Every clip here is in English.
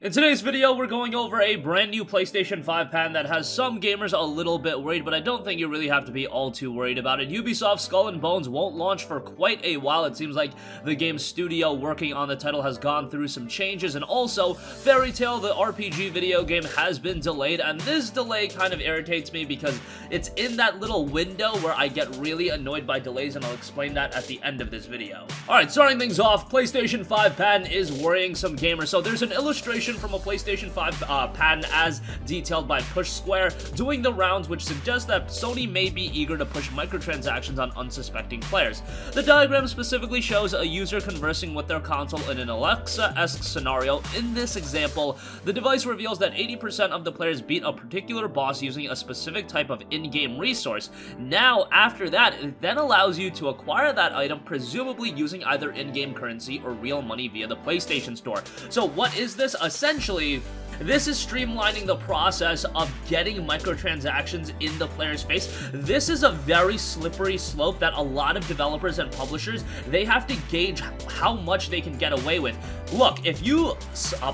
In today's video, we're going over a brand new PlayStation 5 patent that has some gamers a little bit worried, but I don't think you really have to be all too worried about it. Ubisoft's Skull and Bones won't launch for quite a while. It seems like the game's studio working on the title has gone through some changes, and also, Fairy Tail, the RPG video game, has been delayed, and this delay kind of irritates me because it's in that little window where I get really annoyed by delays, and I'll explain that at the end of this video. Alright, starting things off, PlayStation 5 patent is worrying some gamers. So there's an illustration from a PlayStation 5 patent as detailed by Push Square doing the rounds, which suggests that Sony may be eager to push microtransactions on unsuspecting players. The diagram specifically shows a user conversing with their console in an Alexa-esque scenario. In this example, the device reveals that 80% of the players beat a particular boss using a specific type of in-game resource. Now, after that, it then allows you to acquire that item, presumably using either in-game currency or real money via the PlayStation Store. So what is this? Essentially, this is streamlining the process of getting microtransactions in the player's face. This is a very slippery slope that a lot of developers and publishers, they have to gauge how much they can get away with. Look, if you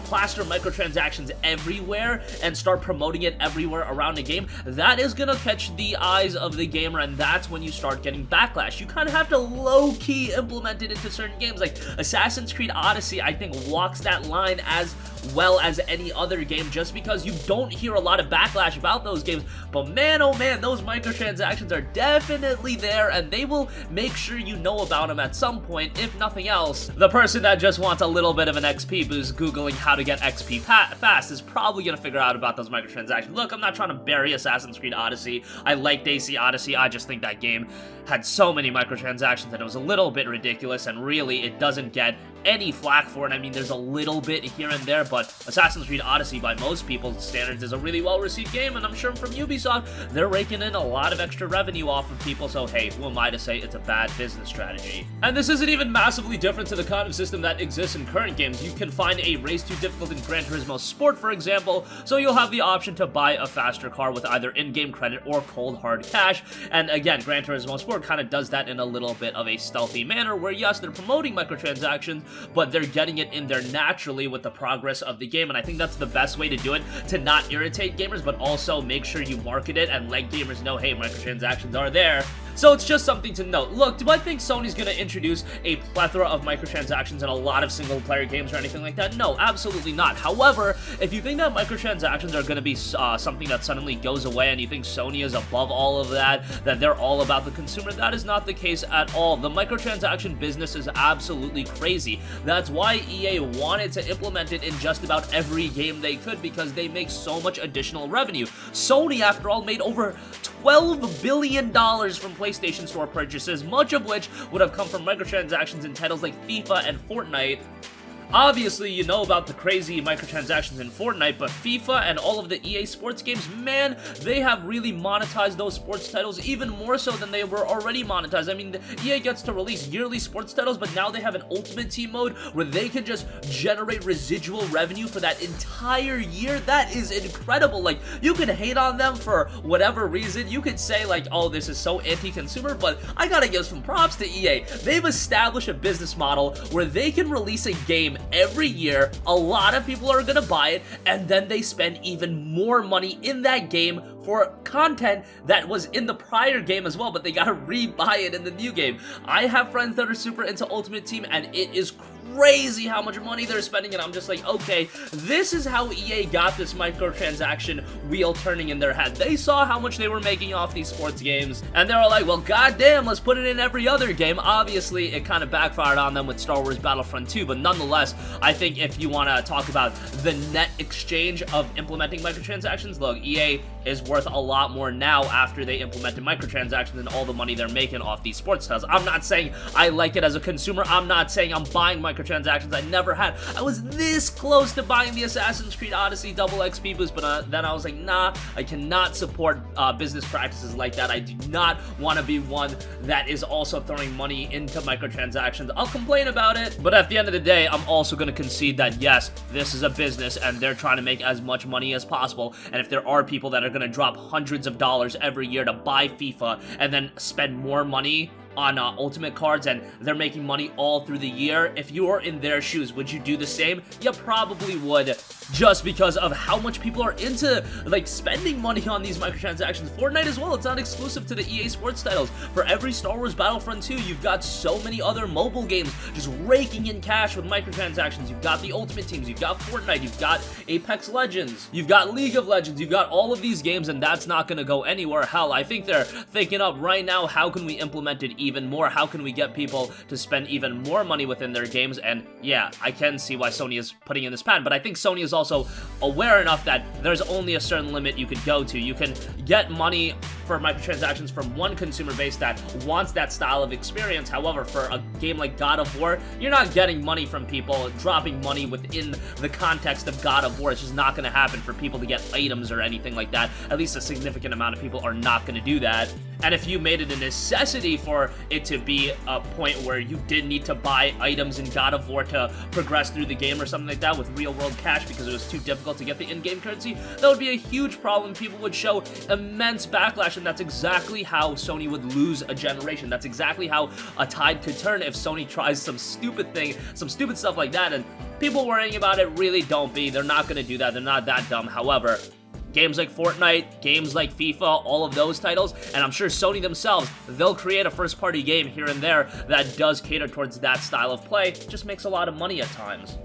plaster microtransactions everywhere and start promoting it everywhere around a game, that is gonna catch the eyes of the gamer, and that's when you start getting backlash. You kind of have to low-key implement it into certain games. Like Assassin's Creed Odyssey, I think, walks that line as well as any other game, just because you don't hear a lot of backlash about those games. But man, oh man, those microtransactions are definitely there, and they will make sure you know about them at some point, if nothing else. The person that just wants a little bit of an XP boost googling how to get XP fast is probably gonna figure out about those microtransactions. Look, I'm not trying to bury Assassin's Creed Odyssey. I liked AC Odyssey. I just think that game had so many microtransactions that it was a little bit ridiculous, and really it doesn't get any flack for it. I mean, there's a little bit here and there, but Assassin's Creed Odyssey, by most people's standards, is a really well-received game, and I'm sure from Ubisoft, they're raking in a lot of extra revenue off of people, so hey, who am I to say it's a bad business strategy? And this isn't even massively different to the kind of system that exists in current games. You can find a race too difficult in Gran Turismo Sport, for example, so you'll have the option to buy a faster car with either in-game credit or cold hard cash, and again, Gran Turismo Sport kind of does that in a little bit of a stealthy manner, where yes, they're promoting microtransactions, but they're getting it in there naturally with the progress of the game, and I think that's the best way to do it, to not irritate gamers, but also make sure you market it and let gamers know, hey, microtransactions are there. So it's just something to note. Look, do I think Sony's gonna introduce a plethora of microtransactions in a lot of single-player games or anything like that? No, absolutely not. However, if you think that microtransactions are gonna be something that suddenly goes away and you think Sony is above all of that they're all about the consumer, that is not the case at all. The microtransaction business is absolutely crazy. That's why EA wanted to implement it in just about every game they could, because they make so much additional revenue. Sony, after all, made over $12 billion from PlayStation Store purchases, much of which would have come from microtransactions in titles like FIFA and Fortnite. Obviously, you know about the crazy microtransactions in Fortnite, but FIFA and all of the EA Sports games, man, they have really monetized those sports titles even more so than they were already monetized. I mean, EA gets to release yearly sports titles, but now they have an Ultimate Team mode where they can just generate residual revenue for that entire year. That is incredible. Like, you can hate on them for whatever reason. You could say, like, oh, this is so anti-consumer, but I gotta give some props to EA. They've established a business model where they can release a game every year, a lot of people are gonna buy it, and then they spend even more money in that game for content that was in the prior game as well, but they gotta re-buy it in the new game. I have friends that are super into Ultimate Team, and it is crazy how much money they're spending, and I'm just like, okay, this is how EA got this microtransaction wheel turning in their head. They saw how much they were making off these sports games, and they were like, well, goddamn, let's put it in every other game. Obviously, it kind of backfired on them with Star Wars Battlefront 2, but nonetheless, I think if you want to talk about the net exchange of implementing microtransactions, look, EA is worth a lot more now after they implemented microtransactions and all the money they're making off these sports titles. I'm not saying I like it as a consumer. I'm not saying I'm buying microtransactions. I never had. I was this close to buying the Assassin's Creed Odyssey double XP boost, but then I was like, nah, I cannot support business practices like that. I do not want to be one that is also throwing money into microtransactions. I'll complain about it, but at the end of the day, I'm also going to concede that yes, this is a business and they're trying to make as much money as possible, and if there are people that are going to drop hundreds of dollars every year to buy FIFA and then spend more money on Ultimate cards and they're making money all through the year. If you are in their shoes, would you do the same? You probably would, just because of how much people are into, like, spending money on these microtransactions. Fortnite as well, it's not exclusive to the EA Sports titles. For every Star Wars Battlefront 2, you've got so many other mobile games just raking in cash with microtransactions. You've got the Ultimate Teams, you've got Fortnite, you've got Apex Legends, you've got League of Legends, you've got all of these games, and that's not gonna go anywhere. Hell, I think they're thinking up right now, how can we implement it even more? How can we get people to spend even more money within their games? And yeah, I can see why Sony is putting in this patent, but I think Sony is also aware enough that there's only a certain limit you could go to. You can get money for microtransactions from one consumer base that wants that style of experience. However, for a game like God of War, you're not getting money from people dropping money within the context of God of War. It's just not going to happen for people to get items or anything like that. At least a significant amount of people are not going to do that. And if you made it a necessity for it to be a point where you did need to buy items in God of War to progress through the game or something like that with real-world cash because it was too difficult to get the in-game currency, that would be a huge problem. People would show immense backlash, and that's exactly how Sony would lose a generation. That's exactly how a tide could turn if Sony tries some stupid thing, some stupid stuff like that, and people worrying about it really don't be. They're not going to do that. They're not that dumb. However, games like Fortnite, games like FIFA, all of those titles, and I'm sure Sony themselves, they'll create a first-party game here and there that does cater towards that style of play. Just makes a lot of money at times.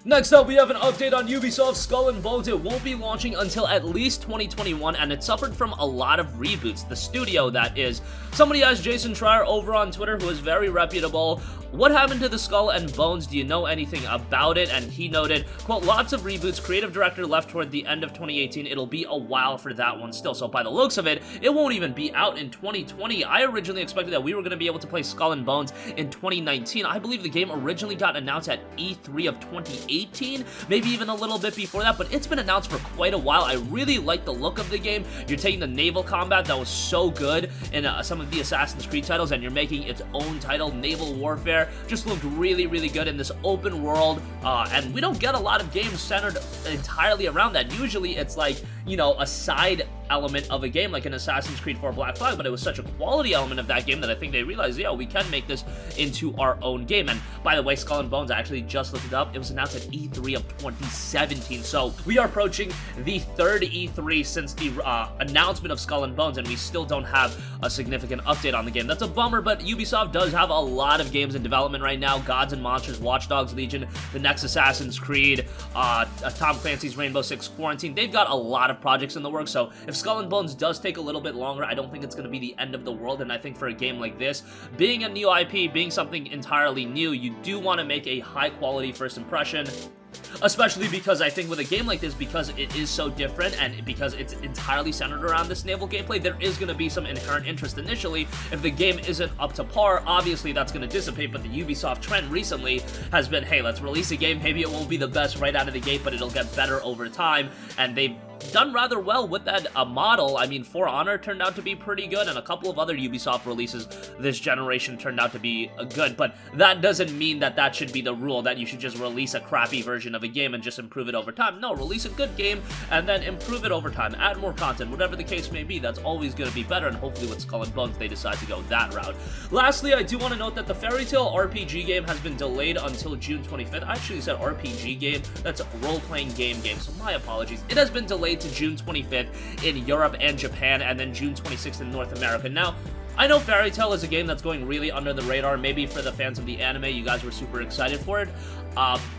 Next up, we have an update on Ubisoft's Skull and Bones. It won't be launching until at least 2021, and it suffered from a lot of reboots. The studio, that is. Somebody asked Jason Schreier over on Twitter, who is very reputable, what happened to the Skull and Bones? Do you know anything about it? And he noted, quote, lots of reboots, creative director left toward the end of 2018. It'll be a while for that one still. So by the looks of it, it won't even be out in 2020. I originally expected that we were going to be able to play Skull and Bones in 2019. I believe the game originally got announced at E3 of 2018, maybe even a little bit before that, but it's been announced for quite a while. I really like the look of the game. You're taking the naval combat that was so good in some of the Assassin's Creed titles, and you're making its own title, Naval Warfare. Just looked really, really good in this open world, and we don't get a lot of games centered entirely around that. Usually it's like, you know, a side element of a game like an Assassin's Creed 4 Black Flag, but it was such a quality element of that game that I think they realized, yeah, we can make this into our own game. And by the way, Skull and Bones, I actually just looked it up. It was announced at E3 of 2017, so we are approaching the third E3 since the announcement of Skull and Bones, and we still don't have a significant update on the game. That's a bummer, but Ubisoft does have a lot of games in development right now. Gods and Monsters, Watch Dogs Legion, the next Assassin's Creed, Tom Clancy's Rainbow Six Quarantine. They've got a lot of projects in the works, so if Skull and Bones does take a little bit longer, I don't think it's going to be the end of the world. And I think for a game like this, being a new IP, being something entirely new, you do want to make a high quality first impression. Especially because I think with a game like this, because it is so different and because it's entirely centered around this naval gameplay, there is going to be some inherent interest initially. If the game isn't up to par, obviously that's going to dissipate, but the Ubisoft trend recently has been, hey, let's release a game, maybe it won't be the best right out of the gate, but it'll get better over time, and they've done rather well with that model. I mean, For Honor turned out to be pretty good, and a couple of other Ubisoft releases this generation turned out to be good, but that doesn't mean that that should be the rule, that you should just release a crappy version of a game and just improve it over time. No, release a good game and then improve it over time, add more content, whatever the case may be. That's always going to be better, and hopefully with Skull and Bones they decide to go that route. Lastly, I do want to note that the Fairy Tail RPG game has been delayed until June 25th. I actually said RPG game, that's a role-playing game, so my apologies. It has been delayed to June 25th in Europe and Japan, and then June 26th in North America. Now, I know Fairy Tail is a game that's going really under the radar. Maybe for the fans of the anime, you guys were super excited for it.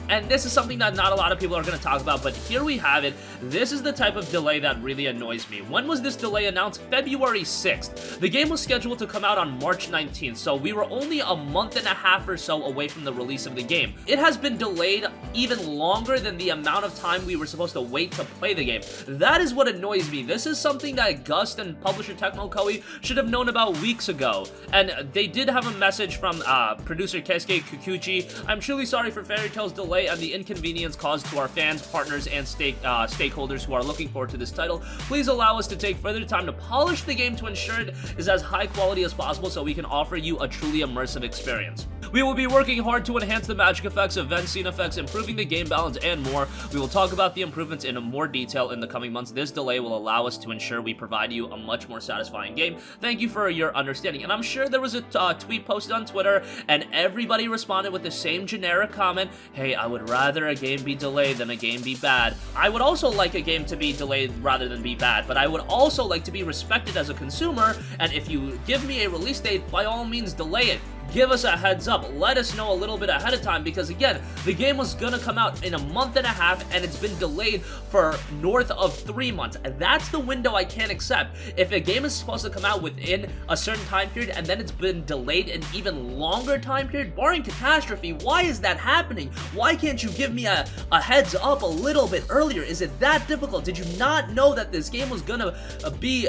And this is something that not a lot of people are going to talk about, but here we have it. This is the type of delay that really annoys me. When was this delay announced? February 6th. The game was scheduled to come out on March 19th, so we were only a month and a half or so away from the release of the game. It has been delayed even longer than the amount of time we were supposed to wait to play the game. That is what annoys me. This is something that Gust and publisher Tecmo Koei should have known about weeks ago. And they did have a message from producer Keisuke Kikuchi. I'm truly sorry for Fairy Tail's delay and the inconvenience caused to our fans, partners, and stakeholders who are looking forward to this title. Please allow us to take further time to polish the game to ensure it is as high quality as possible so we can offer you a truly immersive experience. We will be working hard to enhance the magic effects, event scene effects, improving the game balance, and more. We will talk about the improvements in more detail in the coming months. This delay will allow us to ensure we provide you a much more satisfying game. Thank you for your understanding. And I'm sure there was a tweet posted on Twitter, and everybody responded with the same generic comment: hey, I would rather a game be delayed than a game be bad. I would also like a game to be delayed rather than be bad, but I would also like to be respected as a consumer, and if you give me a release date, by all means delay it. Give us a heads up. Let us know a little bit ahead of time, because again, the game was gonna come out in a month and a half, and it's been delayed for north of 3 months. And that's the window I can't accept. If a game is supposed to come out within a certain time period, and then it's been delayed an even longer time period, barring catastrophe, why is that happening? Why can't you give me a heads up a little bit earlier? Is it that difficult? Did you not know that this game was gonna be,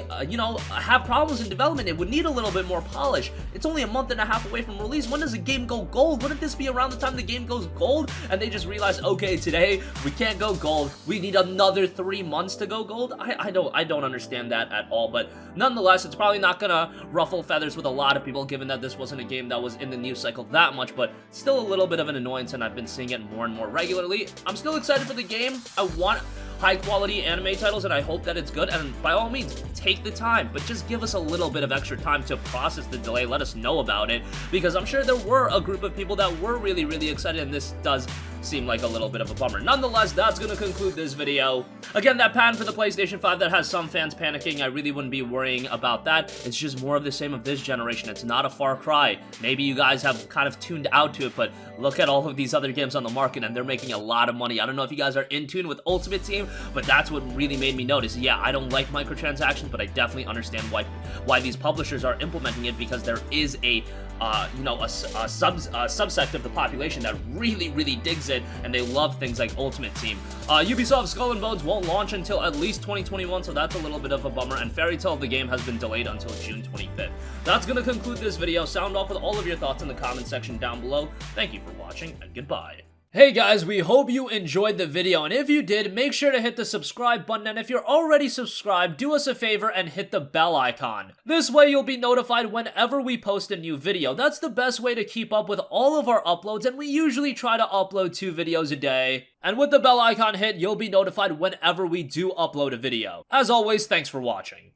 have problems in development? It would need a little bit more polish. It's only a month and a half away from release. When does a game go gold? Wouldn't this be around the time the game goes gold and they just realize, okay, today we can't go gold, we need another 3 months to go gold? I don't understand that at all. But nonetheless, it's probably not gonna ruffle feathers with a lot of people, given that this wasn't a game that was in the news cycle that much, but still a little bit of an annoyance, and I've been seeing it more and more regularly. I'm still excited for the game. I want high-quality anime titles, and I hope that it's good, and by all means, take the time, but just give us a little bit of extra time to process the delay. Let us know about it, because I'm sure there were a group of people that were really, really excited, and this does seem like a little bit of a bummer. Nonetheless, that's gonna conclude this video. Again, that patent for the PlayStation 5 that has some fans panicking, I really wouldn't be worrying about that. It's just more of the same of this generation. It's not a far cry. Maybe you guys have kind of tuned out to it, but look at all of these other games on the market, and they're making a lot of money. I don't know if you guys are in tune with Ultimate Team, but that's what really made me notice. Yeah, I don't like microtransactions, but I definitely understand why these publishers are implementing it, because there is a subsect of the population that really, really digs it, and they love things like Ultimate Team. Ubisoft Skull and Bones won't launch until at least 2021, so that's a little bit of a bummer, and Fairy Tail of the game has been delayed until June 25th. That's gonna conclude this video. Sound off with all of your thoughts in the comment section down below. Thank you for watching, and goodbye. Hey guys, we hope you enjoyed the video, and if you did, make sure to hit the subscribe button, and if you're already subscribed, do us a favor and hit the bell icon. This way you'll be notified whenever we post a new video. That's the best way to keep up with all of our uploads, and we usually try to upload 2 videos a day. And with the bell icon hit, you'll be notified whenever we do upload a video. As always, thanks for watching.